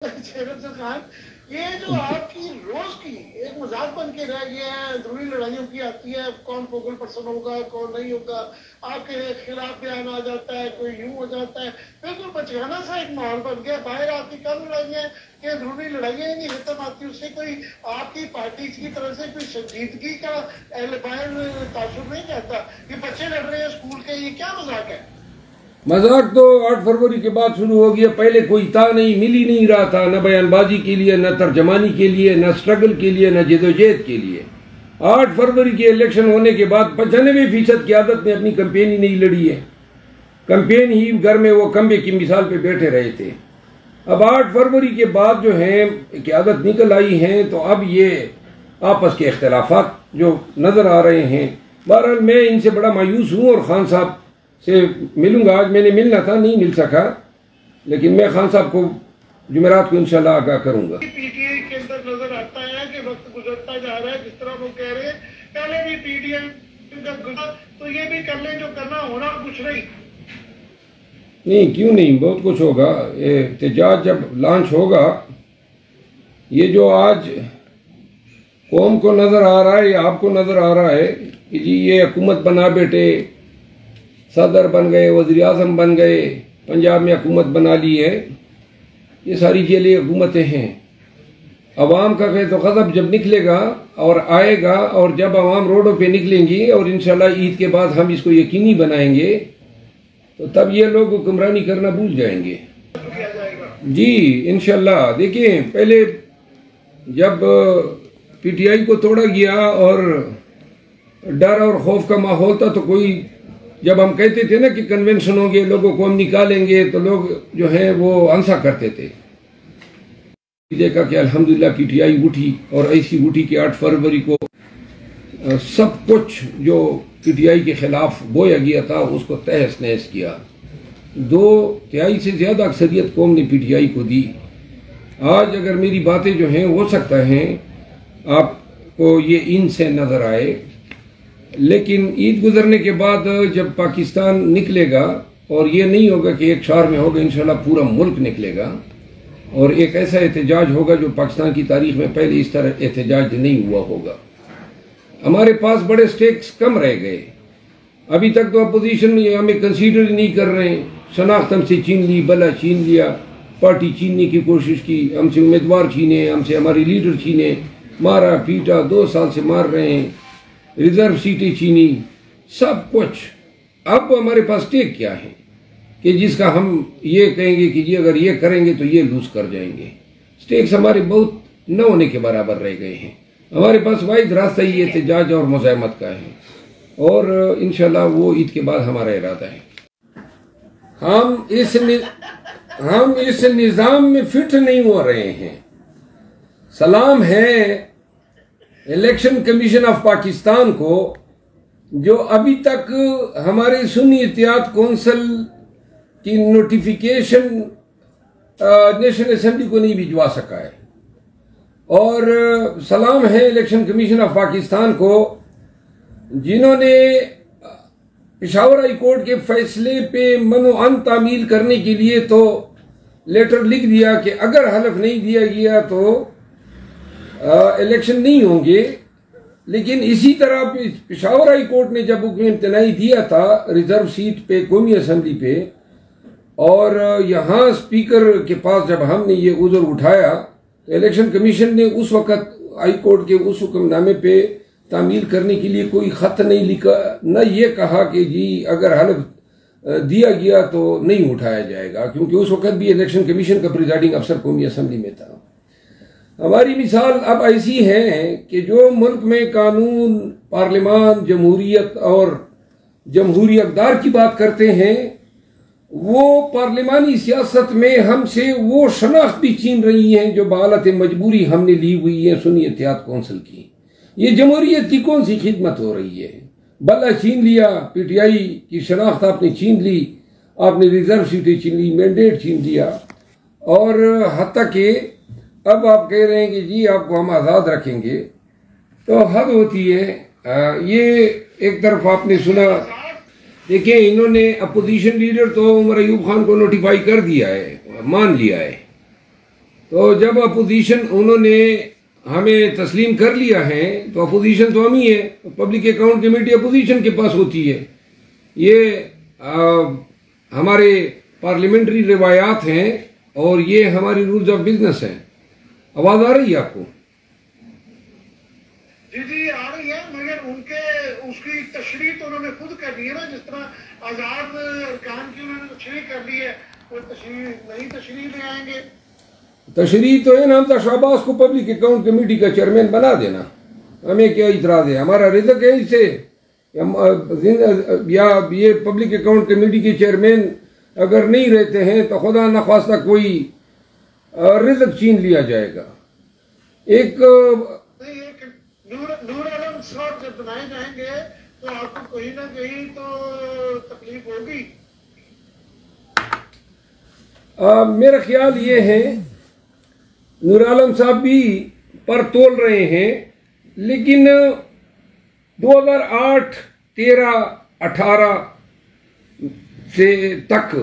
خان یہ جو آپ کی روز کی ایک مذاق بن کے رہ گیا ہے، ضروری لڑائیوں کی آتی ہے، کون فوکل پرسن ہوگا کون نہیں ہوگا، آپ کے خلاف بیان آ جاتا ہے، کوئی یوں ہو جاتا ہے، بالکل بچگانا سا ایک ماحول بن گیا۔ باہر آپ کی کم لڑائیاں کہ ضروری لڑائیاں ہی نہیں ختم آتی، اس سے کوئی آپ کی پارٹی کی طرف سے کوئی سنجیدگی کا اہل باہر تاثر نہیں کہتا کہ بچے لڑ رہے ہیں اسکول کے، یہ کیا مذاق ہے؟ مذاق تو 8 فروری کے بعد شروع ہو گیا، پہلے کوئی تھا نہیں، مل ہی نہیں رہا تھا، نہ بیان بازی کے لیے، نہ ترجمانی کے لیے، نہ سٹرگل کے لیے، نہ جدوجہد کے لیے۔ 8 فروری کے الیکشن ہونے کے بعد 95% قیادت نے اپنی کمپین ہی نہیں لڑی ہے، کمپین ہی گھر میں وہ کمبے کی مثال پہ بیٹھے رہے تھے۔ اب 8 فروری کے بعد جو ہیں قیادت نکل آئی ہیں، تو اب یہ آپس کے اختلافات جو نظر آ رہے ہیں۔ بہرحال میں ان سے بڑا مایوس ہوں، اور خان صاحب سے ملوں گا، آج میں نے ملنا تھا نہیں مل سکا، لیکن میں خان صاحب کو جمعرات کو انشاءاللہ آگاہ کروں گا۔ پی ٹی آئی کے اندر نظر آتا ہے کہ وقت گزرتا جا رہا ہے، جس طرح وہ کہہ رہے ہیں پہلے بھی پی ٹی آئی کا گزرا تو یہ بھی کر لیں جو کرنا ہونا کچھ نہیں، کیوں نہیں، بہت کچھ ہوگا۔ احتجاج جب لانچ ہوگا، یہ جو آج قوم کو نظر آ رہا ہے یا آپ کو نظر آ رہا ہے کہ جی یہ حکومت بنا بیٹے، صدر بن گئے، وزیر اعظم بن گئے، پنجاب میں حکومت بنا لی ہے، یہ ساری جیلی حکومتیں ہیں۔ عوام کا خیر و غضب جب نکلے گا اور آئے گا، اور جب عوام روڈوں پہ نکلیں گی، اور انشاءاللہ عید کے بعد ہم اس کو یقینی بنائیں گے، تو تب یہ لوگ حکمرانی کرنا بھول جائیں گے۔ جی انشاءاللہ۔ دیکھیں، پہلے جب پی ٹی آئی کو توڑا گیا اور ڈر اور خوف کا ماحول تھا، تو کوئی جب ہم کہتے تھے نا کہ کنونشن ہوں گے، لوگوں کو ہم نکالیں گے، تو لوگ جو ہیں وہ ہنسا کرتے تھے۔ دیکھا کہ الحمدللہ پی ٹی آئی اٹھی، اور ایسی اٹھی کہ 8 فروری کو سب کچھ جو پی ٹی آئی کے خلاف بویا گیا تھا اس کو تہس نہس کیا۔ 2/3 سے زیادہ اکثریت قوم نے پی ٹی آئی کو دی۔ آج اگر میری باتیں جو ہیں ہو سکتا ہے آپ کو یہ ان سے نظر آئے، لیکن عید گزرنے کے بعد جب پاکستان نکلے گا، اور یہ نہیں ہوگا کہ ایک شہر میں ہوگا، انشاءاللہ پورا ملک نکلے گا، اور ایک ایسا احتجاج ہوگا جو پاکستان کی تاریخ میں پہلے اس طرح احتجاج نہیں ہوا ہوگا۔ ہمارے پاس بڑے سٹیکس کم رہ گئے، ابھی تک تو اپوزیشن ہمیں کنسیڈر نہیں کر رہے ہیں، شناخت ہم سے چھین لی، بلا چھین لیا، پارٹی چھیننے کی کوشش کی، ہم سے امیدوار چھینے، ہم سے ہماری لیڈر چھینے، مارا پیٹا، 2 سال سے مار رہے ہیں، ریزرو سیٹیں چھینی، سب کچھ۔ اب ہمارے پاس ٹیک کیا ہے کہ جس کا ہم یہ کہیں گے کہ جی اگر یہ کریں گے تو یہ لوز کر جائیں گے۔ سٹیکس ہمارے بہت نہ ہونے کے برابر رہ گئے ہیں۔ ہمارے پاس واحد راستہ یہ احتجاج اور مزاحمت کا ہے، اور انشاءاللہ وہ عید کے بعد ہمارا ارادہ ہے۔ ہم اس نظام میں فٹ نہیں ہو رہے ہیں۔ سلام ہے الیکشن کمیشن آف پاکستان کو، جو ابھی تک ہمارے سنی اتحاد کونسل کی نوٹیفیکیشن نیشنل اسمبلی کو نہیں بھجوا سکا ہے، اور سلام ہے الیکشن کمیشن آف پاکستان کو، جنہوں نے پشاور ہائی کورٹ کے فیصلے پہ منع تعمیل کرنے کے لیے تو لیٹر لکھ دیا کہ اگر حلف نہیں دیا گیا تو الیکشن نہیں ہوں گے، لیکن اسی طرح پشاور ہائی کورٹ نے جب حکم امتناعی دیا تھا ریزرو سیٹ پہ قومی اسمبلی پہ، اور یہاں اسپیکر کے پاس جب ہم نے یہ عذر اٹھایا، تو الیکشن کمیشن نے اس وقت ہائی کورٹ کے اس حکم نامے پہ تعمیل کرنے کے لیے کوئی خط نہیں لکھا، نہ یہ کہا کہ جی اگر حلف دیا گیا تو نہیں اٹھایا جائے گا، کیونکہ اس وقت بھی الیکشن کمیشن کا پریزائڈنگ افسر قومی اسمبلی میں تھا۔ ہماری مثال اب ایسی ہے کہ جو ملک میں قانون، پارلیمان، جمہوریت اور جمہوری اقدار کی بات کرتے ہیں، وہ پارلیمانی سیاست میں ہم سے وہ شناخت بھی چھین رہی ہیں جو بحالت مجبوری ہم نے لی ہوئی ہے سنی اتحاد کونسل کی۔ یہ جمہوریت کی کون سی خدمت ہو رہی ہے؟ بلا چھین لیا، پی ٹی آئی کی شناخت آپ نے چھین لی، آپ نے ریزرو سیٹیں چھین لی، مینڈیٹ چھین لیا، اور حتیٰ کہ اب آپ کہہ رہے ہیں کہ جی آپ کو ہم آزاد رکھیں گے، تو حد ہوتی ہے۔ یہ ایک طرف آپ نے سنا، دیکھیں انہوں نے اپوزیشن لیڈر تو عمر ایوب خان کو نوٹیفائی کر دیا ہے، مان لیا ہے، تو جب اپوزیشن انہوں نے ہمیں تسلیم کر لیا ہے تو اپوزیشن تو ہم ہی ہے. پبلک اکاؤنٹ کمیٹی اپوزیشن کے پاس ہوتی ہے. یہ ہمارے پارلیمنٹری روایات ہیں اور یہ ہماری رولز آف بزنس ہیں. آواز آ رہی ہے آپ کو؟ جی آ رہی ہے، مگر ان کے اس کی تشریح تو انہوں نے خود کر دی ہے نا، جس طرح آزاد ارکان کی انہوں نے تشریح کر دی ہے، وہ نئی تشریح لے آئیں گے. تشریح تو ہے نا، حمزہ شہباز کو پبلک اکاؤنٹ کمیٹی کا چیئرمین بنا دینا. ہمیں کیا اعتراض ہے؟ ہمارا رزق ہے اس سے، یا یہ پبلک اکاؤنٹ کمیٹی کے چیئرمین اگر نہیں رہتے ہیں تو خدا نخواستہ کوئی رزق چھین لیا جائے گا. ایک نور عالم صاحب جب بنائے جائیں گے تو آپ کو کہیں نہ کہیں تو تکلیف ہوگی. میرا خیال یہ ہے نور عالم صاحب بھی پر تول رہے ہیں، لیکن 2008 13 18 سے تک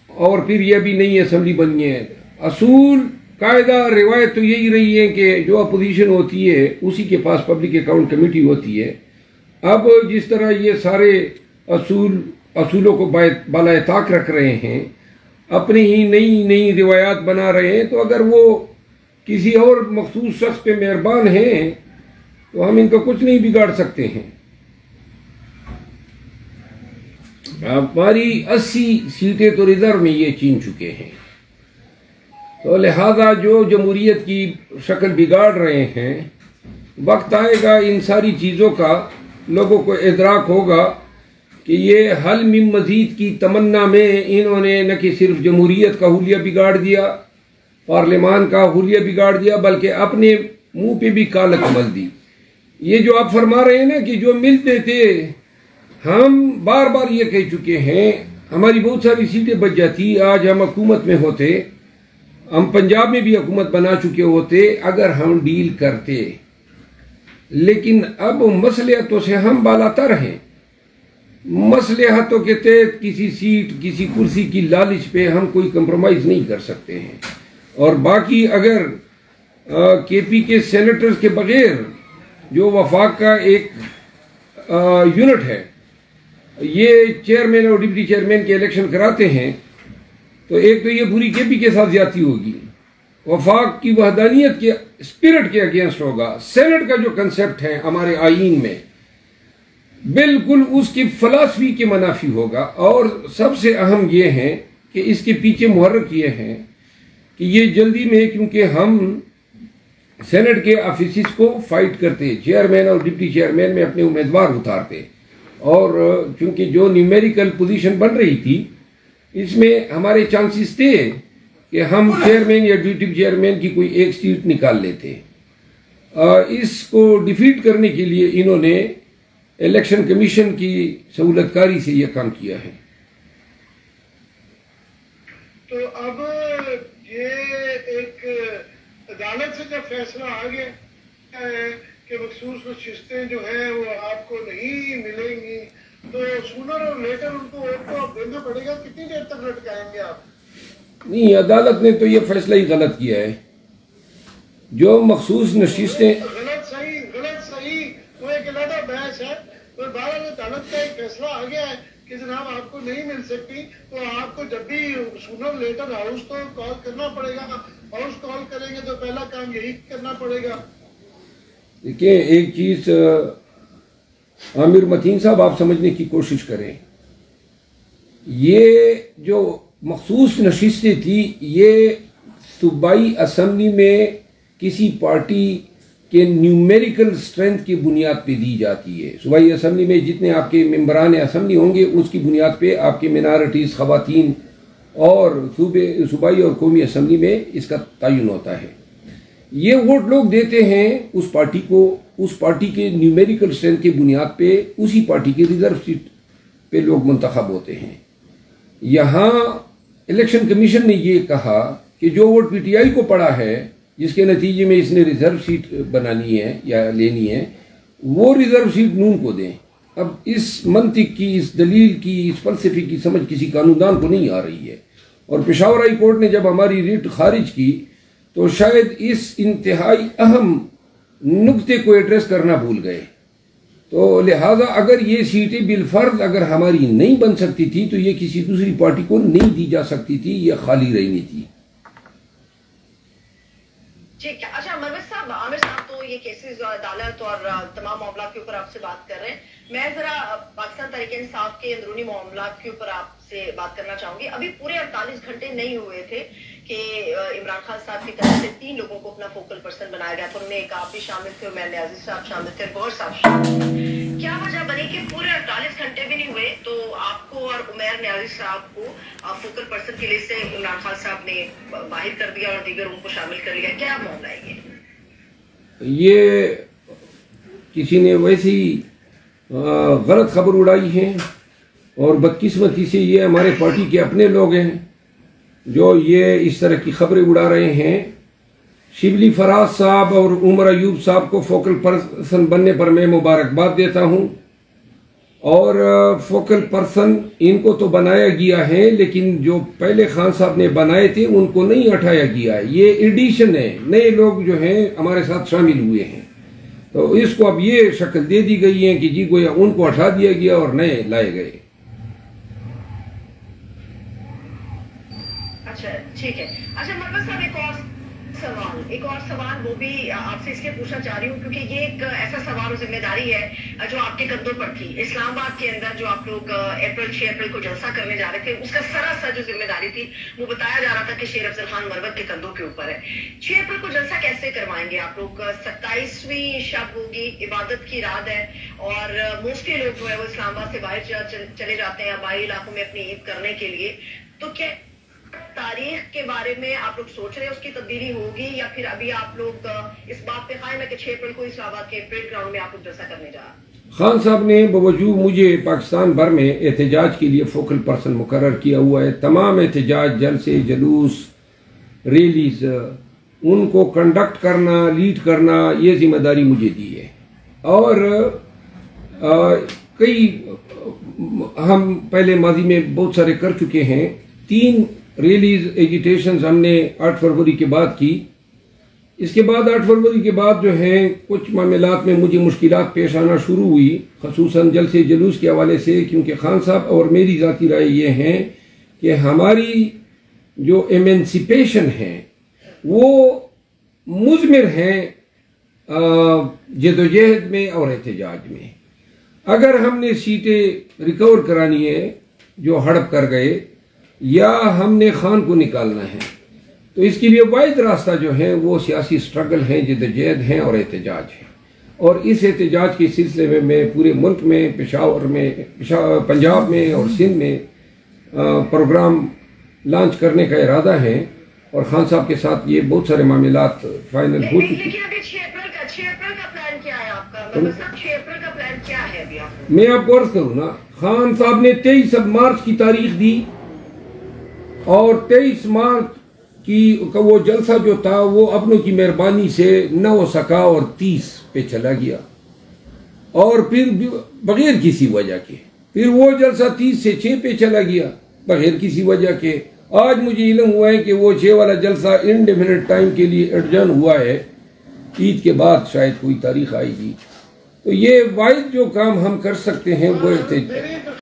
اور پھر یہ بھی نئی اسمبلی بنی ہے. اصول قاعدہ روایت تو یہی رہی ہے کہ جو اپوزیشن ہوتی ہے اسی کے پاس پبلک اکاؤنٹ کمیٹی ہوتی ہے. اب جس طرح یہ سارے اصولوں کو بالائے طاق رکھ رہے ہیں، اپنی ہی نئی روایات بنا رہے ہیں، تو اگر وہ کسی اور مخصوص شخص پہ مہربان ہیں تو ہم ان کا کچھ نہیں بگاڑ سکتے ہیں. ہماری 80 سیٹیں تو ریزرو میں یہ چھین چکے ہیں، تو لہذا جو جمہوریت کی شکل بگاڑ رہے ہیں، وقت آئے گا ان ساری چیزوں کا لوگوں کو ادراک ہوگا کہ یہ حل من مزید کی تمنا میں انہوں نے نہ کہ صرف جمہوریت کا حلیہ بگاڑ دیا، پارلیمان کا حلیہ بگاڑ دیا، بلکہ اپنے منہ پہ بھی کالک مل دی. یہ جو آپ فرما رہے ہیں نا کہ جو ملتے تھے، ہم بار بار یہ کہہ چکے ہیں، ہماری بہت ساری سیٹیں بچ جاتی، آج ہم حکومت میں ہوتے، ہم پنجاب میں بھی حکومت بنا چکے ہوتے اگر ہم ڈیل کرتے. لیکن اب مصلحتوں سے ہم بالاتر ہیں. مصلحتوں کے تحت کسی سیٹ کسی کرسی کی لالچ پہ ہم کوئی کمپرومائز نہیں کر سکتے ہیں. اور باقی اگر کے پی کے سینیٹرز کے بغیر جو وفاق کا ایک یونٹ ہے یہ چیئرمین اور ڈپٹی چیئرمین کے الیکشن کراتے ہیں، تو ایک تو یہ پوری کے پی کے ساتھ زیادتی ہوگی، وفاق کی وحدانیت کے اسپرٹ کے اگینسٹ ہوگا. سینٹ کا جو کنسپٹ ہے ہمارے آئین میں بالکل اس کی فلسفی کے منافی ہوگا. اور سب سے اہم یہ ہے کہ اس کے پیچھے محرک یہ ہے کہ یہ جلدی میں، کیونکہ ہم سینٹ کے آفیسز کو فائٹ کرتے، چیئرمین اور ڈپٹی چیئرمین میں اپنے امیدوار اتارتے، اور چونکہ جو نیومیریکل پوزیشن بن رہی تھی اس میں ہمارے چانسز تھے کہ ہم چیئرمین یا ڈپٹی چیئرمین کی کوئی ایک سیٹ نکال لیتے. اس کو ڈیفیٹ کرنے کے لیے انہوں نے الیکشن کمیشن کی سہولت کاری سے یہ کام کیا ہے. تو اب یہ ایک عدالت سے جب فیصلہ آ گیا ہے کہ مخصوص نشستیں جو ہیں وہ آپ کو نہیں ملیں گی، تو سونر اور لیٹر ان کو ووٹ کو دینا پڑے گا. کتنی دیر تک لٹکائیں گے آپ؟ نہیں، عدالت نے تو یہ فیصلہ ہی غلط کیا ہے. جو مخصوص نشستیں غلط صحیح وہ ایک علیحدہ بحث ہے. اور بہرحال عدالت کا ایک فیصلہ آ گیا ہے کہ جناب آپ کو نہیں مل سکتی، تو آپ کو جب بھی سونر لیٹر ہاؤس کو کال کرنا پڑے گا. ہاؤس کال کریں گے تو پہلا کام یہی کرنا پڑے گا. دیکھیں ایک چیز عامر متین صاحب آپ سمجھنے کی کوشش کریں، یہ جو مخصوص نشستیں تھی یہ صوبائی اسمبلی میں کسی پارٹی کے نیومیریکل سٹرینتھ کی بنیاد پہ دی جاتی ہے. صوبائی اسمبلی میں جتنے آپ کے ممبران اسمبلی ہوں گے اس کی بنیاد پہ آپ کے منارٹیز، خواتین، اور صوبائی اور قومی اسمبلی میں اس کا تعین ہوتا ہے. یہ ووٹ لوگ دیتے ہیں اس پارٹی کو، اس پارٹی کے نیومیریکل سٹرینتھ کی بنیاد پہ اسی پارٹی کی ریزرو سیٹ پہ لوگ منتخب ہوتے ہیں. یہاں الیکشن کمیشن نے یہ کہا کہ جو ووٹ پی ٹی آئی کو پڑا ہے جس کے نتیجے میں اس نے ریزرو سیٹ بنانی ہے یا لینی ہے، وہ ریزرو سیٹ نون کو دیں. اب اس منطق کی، اس دلیل کی، اس فلسفے کی سمجھ کسی قانون دان کو نہیں آ رہی ہے. اور پشاور ہائی کورٹ نے جب ہماری ریٹ خارج کی تو شاید اس انتہائی اہم نقطے کو ایڈریس کرنا بھول گئے. تو لہٰذا اگر یہ سیٹیں بالفرض اگر ہماری نہیں بن سکتی تھی تو یہ کسی دوسری پارٹی کو نہیں دی جا سکتی تھی, یہ خالی رہنی تھی. ٹھیک ہے. اچھا مروت صاحب, عامر صاحب تو یہ کیسز عدالت اور تمام معاملات کے اوپر آپ سے بات کر رہے ہیں. میں ذرا پاکستان تحریک انصاف کے اندرونی معاملات کے اوپر آپ سے بات کرنا چاہوں گی. ابھی پورے 48 گھنٹے نہیں ہوئے تھے کہ عمران خان صاحب کی طرف سے 3 لوگوں کو اپنا فوکل پرسن بنایا گیا تھا. ان میں ایک آپ بھی شامل تھے, عمیر نیازی صاحب شامل تھے, گوہر صاحب شامل تھے. کیا وجہ بنی کہ پورے 48 گھنٹے بھی نہیں ہوئے تو آپ کو اور عمیر نیازی صاحب کو فوکل پرسن کی لسٹ سے عمران خان صاحب نے باہر کر دیا اور دیگر ان کو شامل کر لیا؟ کیا معاملہ ہے یہ کسی نے ویسی غلط خبر اڑائی ہے, اور بدقسمتی سے یہ ہمارے پارٹی کے اپنے لوگ ہیں جو یہ اس طرح کی خبریں اڑا رہے ہیں. شبلی فراز صاحب اور عمر ایوب صاحب کو فوکل پرسن بننے پر میں مبارکباد دیتا ہوں, اور فوکل پرسن ان کو تو بنایا گیا ہے لیکن جو پہلے خان صاحب نے بنائے تھے ان کو نہیں ہٹایا گیا ہے. یہ ایڈیشن ہے, نئے لوگ جو ہیں ہمارے ساتھ شامل ہوئے ہیں, تو اس کو اب یہ شکل دے دی گئی ہے کہ جی گویا ان کو ہٹا دیا گیا اور نئے لائے گئے. اچھا ٹھیک ہے. اچھا مروت صاحب ایک اور سوال وہ بھی آپ سے اس لیے پوچھنا چاہ رہی ہوں کیونکہ یہ ایک ایسا سوال اور ذمہ داری ہے جو آپ کے کندھوں پر تھی. اسلام آباد کے اندر جو آپ لوگ 6 اپریل کو جلسہ کرنے جا رہے تھے, اس کا سراسر جو ذمہ داری تھی وہ بتایا جا رہا تھا کہ شیر افضل خان مروت کے کندھوں کے اوپر ہے. 6 اپریل کو جلسہ کیسے کروائیں گے آپ لوگ؟ 27ویں شب ہوگی, عبادت کی رات ہے, اور موسٹلی لوگ جو ہے وہ اسلام آباد سے باہر چلے جاتے ہیں باہری علاقوں میں اپنی عید کرنے کے لیے. تو کیا تاریخ کے بارے میں آپ لوگ سوچ رہے ہیں اس کی تبدیلی ہوگی, یا پھر ابھی آپ لوگ اس بات پہ قائم ہے کہ 6 اپریل کو اسلام آباد کے پریڈ گراؤنڈ میں آپ لوگ جلسہ کرنے جا رہے ہیں؟ خان صاحب نے باوجود مجھے پاکستان بھر میں احتجاج کے لیے فوکل پرسن مقرر کیا ہوا ہے. تمام احتجاج, جلسے, جلوس, ریلیز ان کو کنڈکٹ کرنا, لیڈ کرنا, یہ ذمہ داری مجھے دی ہے. اور کئی ہم پہلے ماضی میں بہت سارے کر چکے ہیں. 3 ریلیز ایجیٹیشنز ہم نے 8 فروری کے بعد کی. اس کے بعد 8 فروری کے بعد جو ہیں کچھ معاملات میں مجھے مشکلات پیش آنا شروع ہوئی, خصوصاً جلسے جلوس کے حوالے سے, کیونکہ خان صاحب اور میری ذاتی رائے یہ ہے کہ ہماری جو ایمنسپیشن ہے وہ مضمر ہیں جدوجہد میں اور احتجاج میں. اگر ہم نے سیٹیں ریکور کرانی ہے جو ہڑپ کر گئے, یا ہم نے خان کو نکالنا ہے, تو اس کے لیے واحد راستہ جو ہے وہ سیاسی سٹرگل ہیں, جدوجہد ہیں اور احتجاج ہے. اور اس احتجاج کے سلسلے میں پورے ملک میں, پشاور میں, پنجاب میں اور سندھ میں پروگرام لانچ کرنے کا ارادہ ہے, اور خان صاحب کے ساتھ یہ بہت سارے معاملات فائنل ہو چکے ہیں. میں آپ کو عرض کروں نا, خان صاحب نے 23 مارچ کی تاریخ دی, اور 23 مارچ کی وہ جلسہ جو تھا وہ اپنوں کی مہربانی سے نہ ہو سکا اور 30 پہ چلا گیا, اور پھر بغیر کسی وجہ کے پھر وہ جلسہ 30 سے 6 پہ چلا گیا بغیر کسی وجہ کے. آج مجھے علم ہوا ہے کہ وہ 6 والا جلسہ انڈیفینٹ ٹائم کے لیے ایڈجرن ہوا ہے, عید کے بعد شاید کوئی تاریخ آئے گی. تو یہ واحد جو کام ہم کر سکتے ہیں وہ